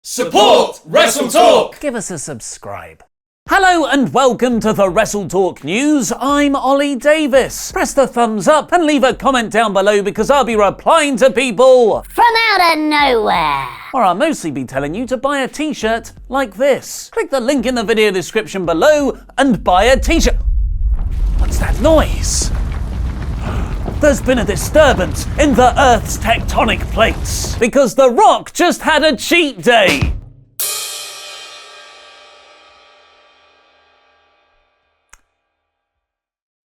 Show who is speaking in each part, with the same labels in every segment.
Speaker 1: Support WrestleTalk!
Speaker 2: Give us a subscribe. Hello and welcome to the WrestleTalk News. I'm Ollie Davis. Press the thumbs up and leave a comment down below because I'll be replying to people
Speaker 3: from out of nowhere.
Speaker 2: Or I'll mostly be telling you to buy a t-shirt like this. Click the link in the video description below and buy a t-shirt. What's that noise? There's been a disturbance in the Earth's tectonic plates because The Rock just had a cheat day.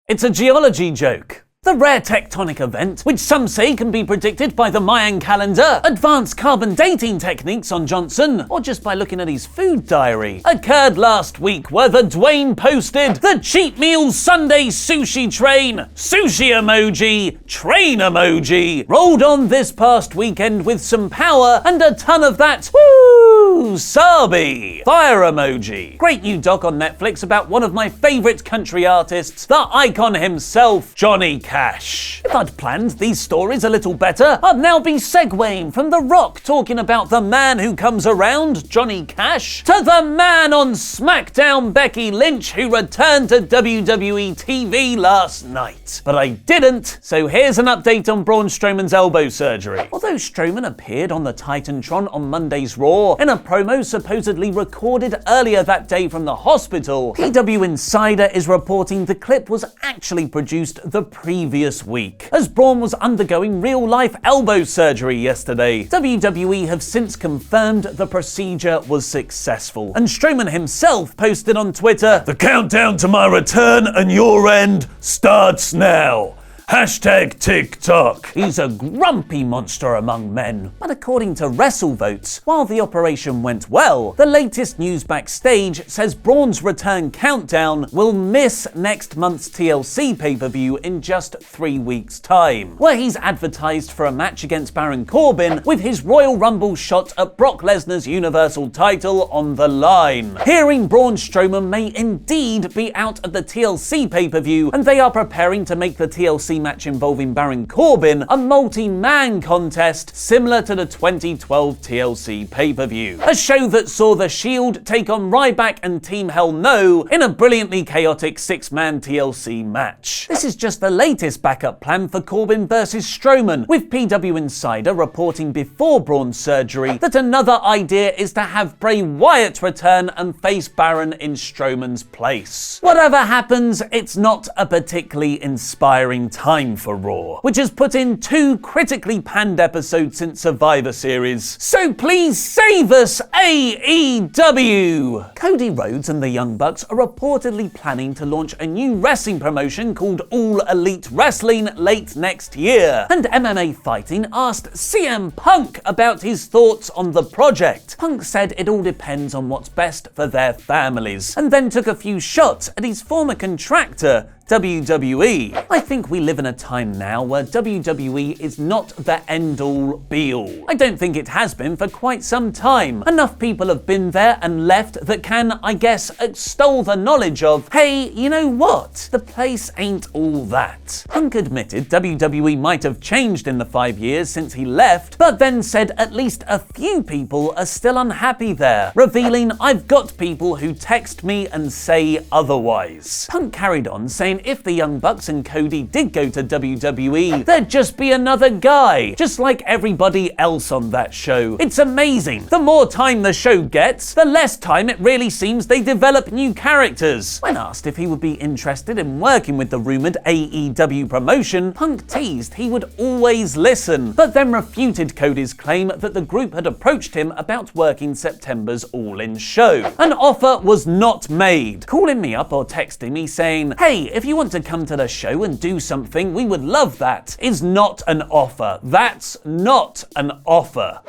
Speaker 2: It's a geology joke. The rare tectonic event, which some say can be predicted by the Mayan calendar, advanced carbon dating techniques on Johnson, or just by looking at his food diary, occurred last week where the Dwayne posted the cheat meal Sunday sushi train, sushi emoji, train emoji, rolled on this past weekend with some power and a ton of that woo sabi fire emoji. Great new doc on Netflix about one of my favourite country artists, the icon himself, Johnny Cash. If I'd planned these stories a little better, I'd now be segueing from The Rock talking about the man who comes around, Johnny Cash, to the man on SmackDown, Becky Lynch, who returned to WWE TV last night. But I didn't, so here's an update on Braun Strowman's elbow surgery. Although Strowman appeared on the Titantron on Monday's Raw in a promo supposedly recorded earlier that day from the hospital, PW Insider is reporting the clip was actually produced the previous week, as Braun was undergoing real-life elbow surgery yesterday. WWE have since confirmed the procedure was successful, and Strowman himself posted on Twitter, "The countdown to my return and your end starts now. Hashtag TikTok." He's a grumpy monster among men. But according to WrestleVotes, while the operation went well, the latest news backstage says Braun's return countdown will miss next month's TLC pay-per-view in just 3 weeks' time, where he's advertised for a match against Baron Corbin with his Royal Rumble shot at Brock Lesnar's Universal title on the line. Hearing Braun Strowman may indeed be out at the TLC pay-per-view, and they are preparing to make the TLC match involving Baron Corbin a multi-man contest similar to the 2012 TLC pay-per-view. A show that saw The Shield take on Ryback and Team Hell No in a brilliantly chaotic 6-man TLC match. This is just the latest backup plan for Corbin versus Strowman, with PW Insider reporting before Braun's surgery that another idea is to have Bray Wyatt return and face Baron in Strowman's place. Whatever happens, it's not a particularly inspiring time for Raw, which has put in 2 critically panned episodes since Survivor Series. So please save us, AEW! Cody Rhodes and the Young Bucks are reportedly planning to launch a new wrestling promotion called All Elite Wrestling late next year, and MMA Fighting asked CM Punk about his thoughts on the project. Punk said it all depends on what's best for their families, and then took a few shots at his former contractor, WWE. I think we live in a time now where WWE is not the end-all, be-all. I don't think it has been for quite some time. Enough people have been there and left that can, I guess, extol the knowledge of, hey, you know what? The place ain't all that. Punk admitted WWE might have changed in the 5 years since he left, but then said at least a few people are still unhappy there, revealing, "I've got people who text me and say otherwise." Punk carried on saying if the Young Bucks and Cody did go to WWE, there'd just be another guy, just like everybody else on that show. It's amazing. The more time the show gets, the less time it really seems they develop new characters. When asked if he would be interested in working with the rumoured AEW promotion, Punk teased he would always listen, but then refuted Cody's claim that the group had approached him about working September's All In show. An offer was not made, calling me up or texting me saying, "Hey, if you want to come to the show and do something, we would love that," is not an offer. That's not an offer.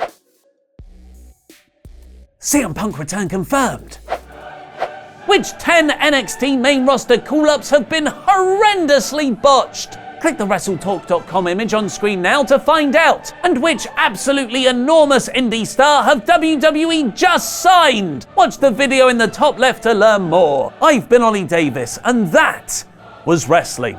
Speaker 2: CM Punk return confirmed. Which 10 NXT main roster call-ups have been horrendously botched? Click the WrestleTalk.com image on screen now to find out. And which absolutely enormous indie star have WWE just signed? Watch the video in the top left to learn more. I've been Ollie Davis, and that was wrestling.